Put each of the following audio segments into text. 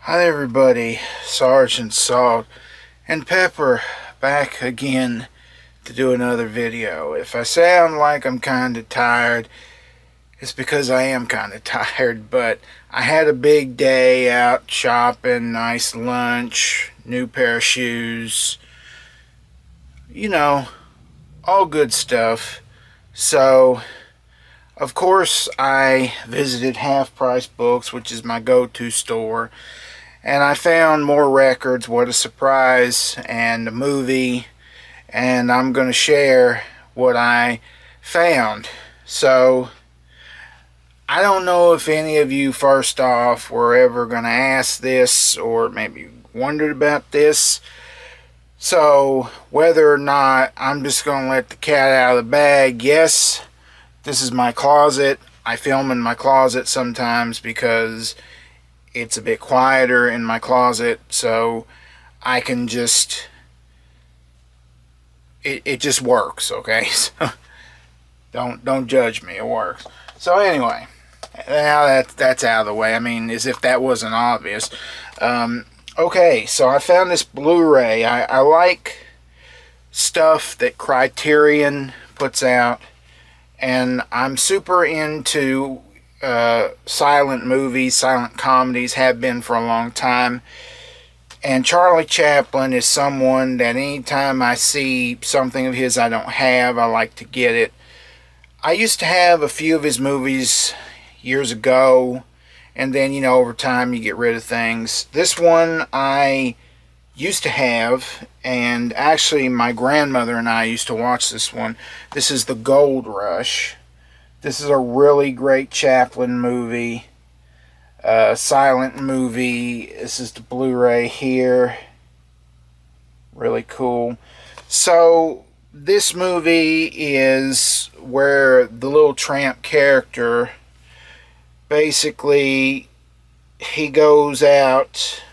Hi everybody, Sergeant Salt and Pepper back again to do another video. If I sound like I'm kinda tired, it's because I am kinda tired, but I had a big day out shopping, nice lunch, new pair of shoes, you know, all good stuff. So, of course, I visited Half Price Books, which is my go-to store. And I found more records, what a surprise, and a movie, and I'm going to share what I found. So, I don't know if any of you, first off, were ever going to ask this, or maybe wondered about this. So, whether or not, I'm just going to let the cat out of the bag. Yes, this is my closet. I film in my closet sometimes because it's a bit quieter in my closet, so I can just it just works, okay? So don't judge me, it works. So anyway, now that's out of the way. I mean, as if that wasn't obvious. Okay, so I found this Blu-ray. I like stuff that Criterion puts out, and I'm super into silent movies, silent comedies, have been for a long time. And Charlie Chaplin is someone that anytime I see something of his I don't have, I like to get it. I used to have a few of his movies years ago, and then, over time you get rid of things. This one I used to have, and actually my grandmother and I used to watch this one. This is The Gold Rush. This is a really great Chaplin movie, silent movie. This is the Blu-ray here. Really cool. So, this movie is where the little tramp character, basically, he goes out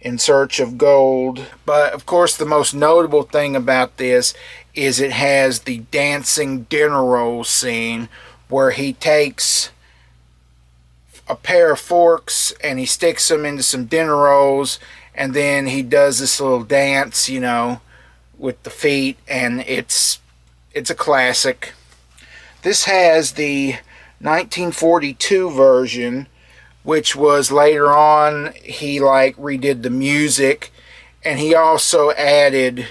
in search of gold. But, of course, the most notable thing about this is it has the dancing dinner roll scene where he takes a pair of forks and he sticks them into some dinner rolls, and then he does this little dance, with the feet, and it's a classic. This has the 1942 version, which was later on he redid the music, and he also added,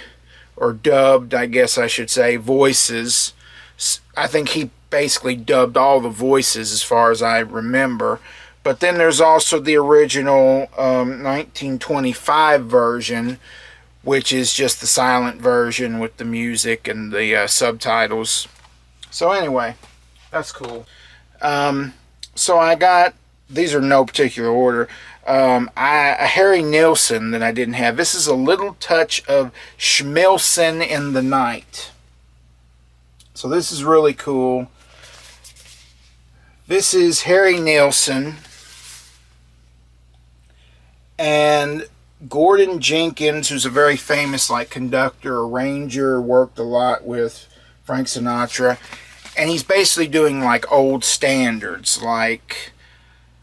or dubbed, I guess I should say, voices. I think he basically dubbed all the voices as far as I remember. But then there's also the original 1925 version, which is just the silent version with the music and the subtitles. So anyway, that's cool. So I got, these are no particular order, a Harry Nilsson that I didn't have. This is A Little Touch of Schmilsson in the Night. So this is really cool. This is Harry Nilsson and Gordon Jenkins, who's a very famous conductor, arranger, worked a lot with Frank Sinatra, and he's basically doing old standards like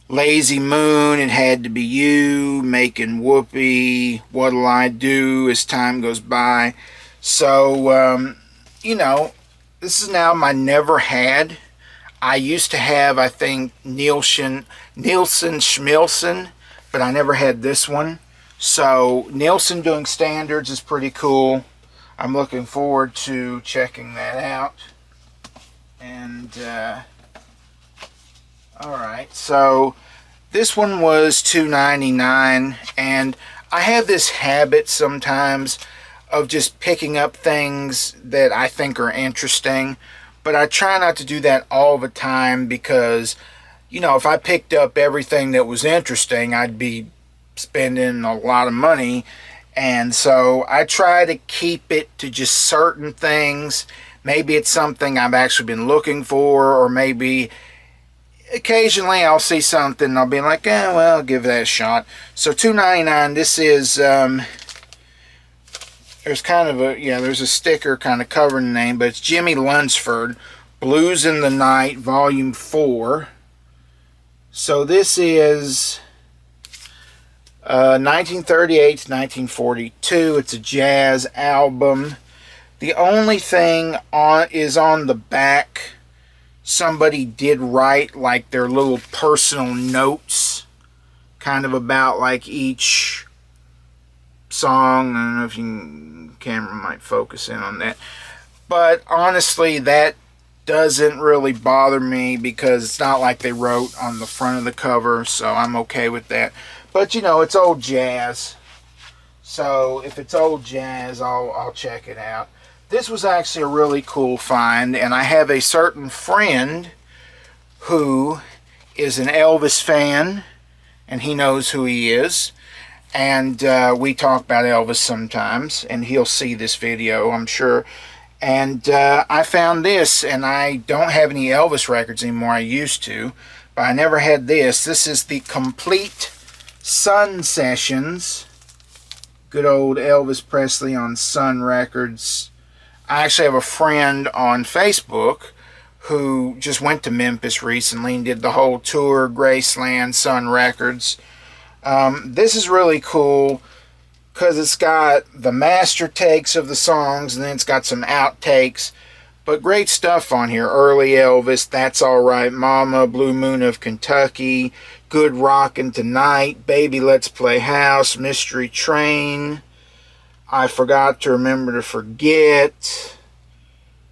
Lazy Moon, It Had to Be You, Making Whoopee, What'll I Do As Time Goes By. So, this is now my never had. I used to have, I think, Nilsson Schmilsson, but I never had this one. So, Nilsson doing standards is pretty cool. I'm looking forward to checking that out. And, alright, so this one was $2.99, and I have this habit sometimes of just picking up things that I think are interesting, but I try not to do that all the time because, if I picked up everything that was interesting, I'd be spending a lot of money, and so I try to keep it to just certain things. Maybe it's something I've actually been looking for, or maybe occasionally I'll see something and I'll be like, well, I'll give that a shot. So $2.99, this is, there's kind of there's a sticker kind of covering the name, but it's Jimmy Lunsford, Blues in the Night, Volume 4. So this is 1938 to 1942. It's a jazz album. The only thing is on the back, somebody did write like their little personal notes, kind of about like each song. I don't know if camera might focus in on that. But honestly, that doesn't really bother me because it's not like they wrote on the front of the cover, so I'm okay with that. But you know, it's old jazz, so if it's old jazz, I'll check it out. This was actually a really cool find, and I have a certain friend who is an Elvis fan, and he knows who he is, and we talk about Elvis sometimes, and he'll see this video, I'm sure. And I found this, and I don't have any Elvis records anymore. I used to, but I never had this. This is the Complete Sun Sessions. Good old Elvis Presley on Sun Records. I actually have a friend on Facebook who just went to Memphis recently and did the whole tour, Graceland, Sun Records. This is really cool because it's got the master takes of the songs, and then it's got some outtakes. But great stuff on here. Early Elvis, That's Alright Mama, Blue Moon of Kentucky, Good Rockin' Tonight, Baby Let's Play House, Mystery Train, I Forgot to Remember to Forget,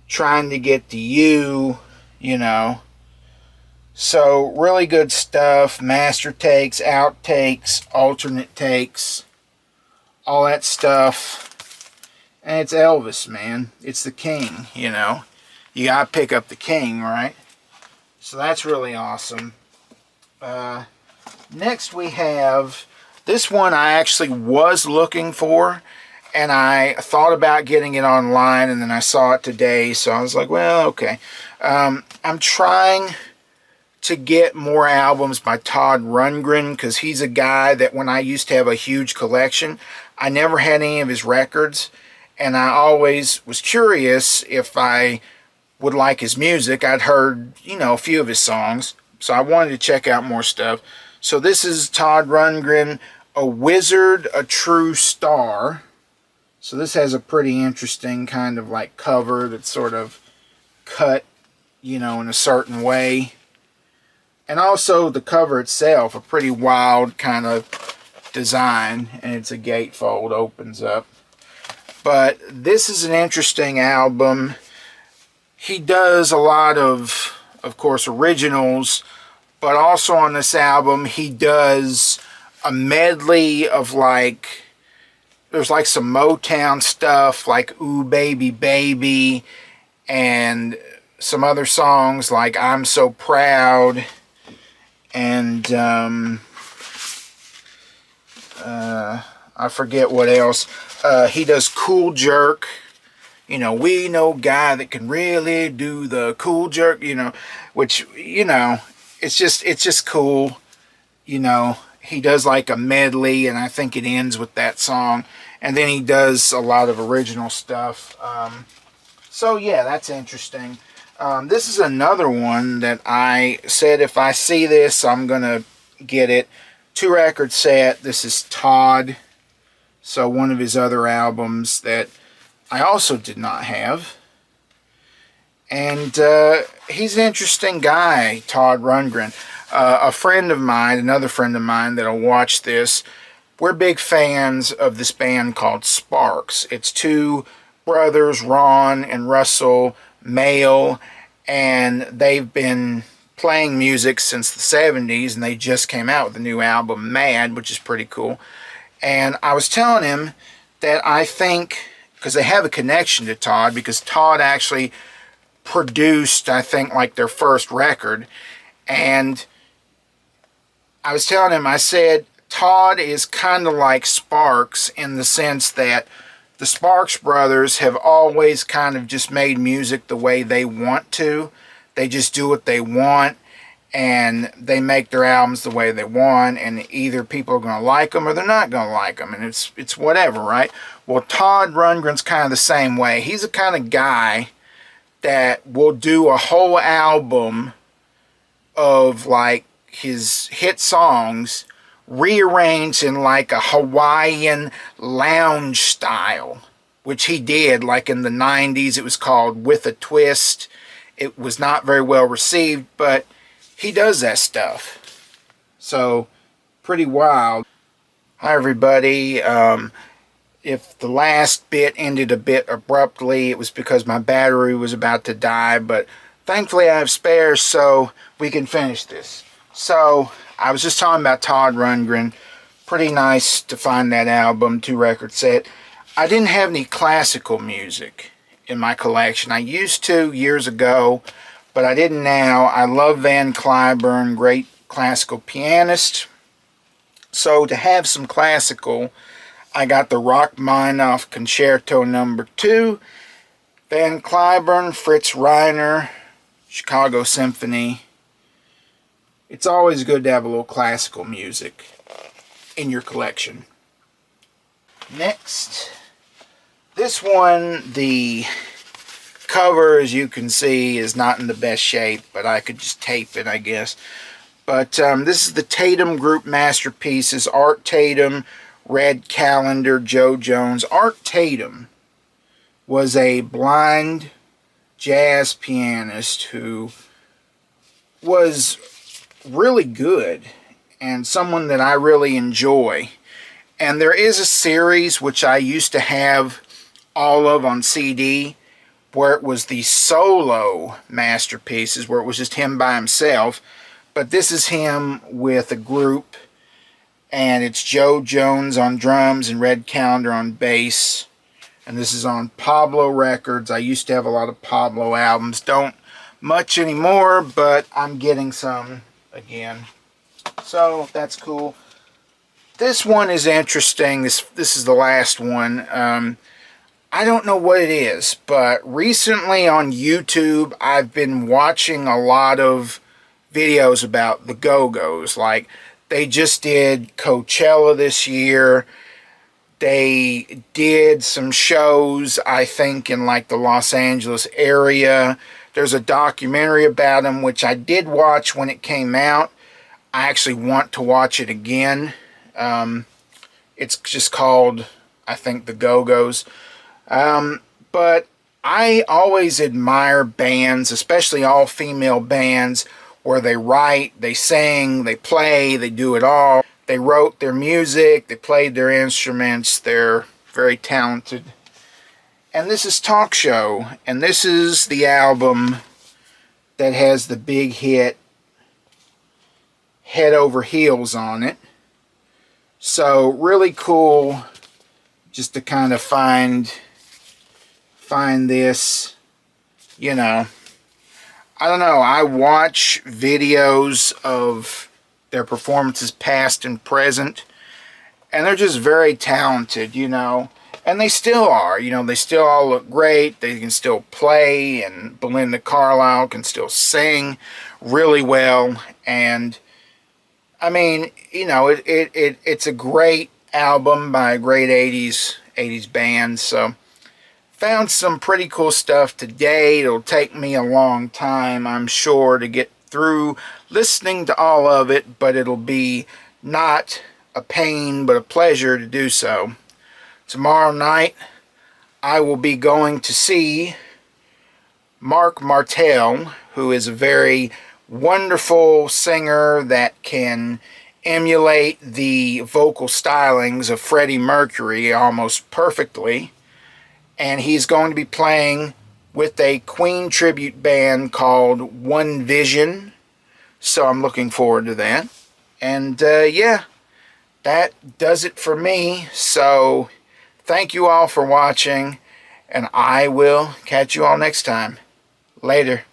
Trying to Get to You, you know. So, really good stuff. Master takes, outtakes, alternate takes, all that stuff. And it's Elvis, man. It's the king, you know. You gotta pick up the king, right? So that's really awesome. Next we have, this one I actually was looking for, and I thought about getting it online, and then I saw it today, so I was like, well, okay. I'm trying to get more albums by Todd Rundgren, because he's a guy that when I used to have a huge collection, I never had any of his records, and I always was curious if I would like his music. I'd heard, you know, a few of his songs, so I wanted to check out more stuff. So this is Todd Rundgren, A Wizard, a True Star. So this has a pretty interesting kind of like cover that's sort of cut, you know, in a certain way. And also the cover itself, a pretty wild kind of design, and it's a gatefold, opens up. But this is an interesting album. He does a lot of course, originals, but also on this album he does a medley of like, there's like some Motown stuff like Ooh Baby Baby, and some other songs like I'm So Proud, and I forget what else. He does Cool Jerk. You know, we know a guy that can really do the cool jerk, you know, which, you know, it's just cool. You know, he does like a medley, and I think it ends with that song. And then he does a lot of original stuff. So, yeah, that's interesting. This is another one that I said if I see this, I'm going to get it. 2-record set. This is Todd. So, one of his other albums that I also did not have. And he's an interesting guy, Todd Rundgren. A friend of mine, another friend of mine that'll watch this, we're big fans of this band called Sparks. It's 2 brothers, Ron and Russell Mael, and they've been playing music since the 70s, and they just came out with a new album, Mad, which is pretty cool. And I was telling him that I think, because they have a connection to Todd, because Todd actually produced, I think, like their first record. And I was telling him, I said, Todd is kind of like Sparks in the sense that the Sparks brothers have always kind of just made music the way they want to. They just do what they want, and they make their albums the way they want, and either people are going to like them or they're not going to like them, and it's whatever, right? Well, Todd Rundgren's kind of the same way. He's the kind of guy that will do a whole album of like his hit songs rearranged in like a Hawaiian lounge style, which he did like in the 90s. It was called With a Twist. It was not very well received, but he does that stuff. So, pretty wild. Hi everybody. If the last bit ended a bit abruptly, it was because my battery was about to die, but thankfully I have spares so we can finish this. So, I was just talking about Todd Rundgren. Pretty nice to find that album, 2-record set. I didn't have any classical music in my collection. I used to years ago, but I didn't now. I love Van Cliburn, great classical pianist. So to have some classical, I got the Rachmaninoff Concerto No. 2, Van Cliburn, Fritz Reiner, Chicago Symphony. It's always good to have a little classical music in your collection. Next, this one, the cover, as you can see, is not in the best shape, but I could just tape it, I guess. But this is the Tatum Group Masterpieces, Art Tatum, Red Callender, Joe Jones. Art Tatum was a blind jazz pianist who was really good and someone that I really enjoy. And there is a series which I used to have all of on CD, where it was the solo masterpieces, where it was just him by himself. But this is him with a group, and it's Joe Jones on drums and Red Callender on bass. And this is on Pablo Records. I used to have a lot of Pablo albums. Don't much anymore, but I'm getting some again. So that's cool. This one is interesting. This is the last one. I don't know what it is, but recently on YouTube, I've been watching a lot of videos about the Go-Go's. Like, they just did Coachella this year. They did some shows, I think, in like the Los Angeles area. There's a documentary about them, which I did watch when it came out. I actually want to watch it again. It's just called, I think, the Go-Go's. But I always admire bands, especially all-female bands, where they write, they sing, they play, they do it all. They wrote their music, they played their instruments, they're very talented. And this is Talk Show, and this is the album that has the big hit Head Over Heels on it. So really cool just to kind of find this, you know. I don't know, I watch videos of their performances past and present, and they're just very talented, you know. And they still are, you know, they still all look great. They can still play, and Belinda Carlisle can still sing really well. And I mean, you know, it's a great album by a great 80s band. So found some pretty cool stuff today. It'll take me a long time, I'm sure, to get through listening to all of it, but it'll be not a pain but a pleasure to do so. Tomorrow night I will be going to see Mark Martel, who is a very wonderful singer that can emulate the vocal stylings of Freddie Mercury almost perfectly. And he's going to be playing with a Queen tribute band called One Vision. So I'm looking forward to that. And yeah, that does it for me. So thank you all for watching, and I will catch you all next time. Later.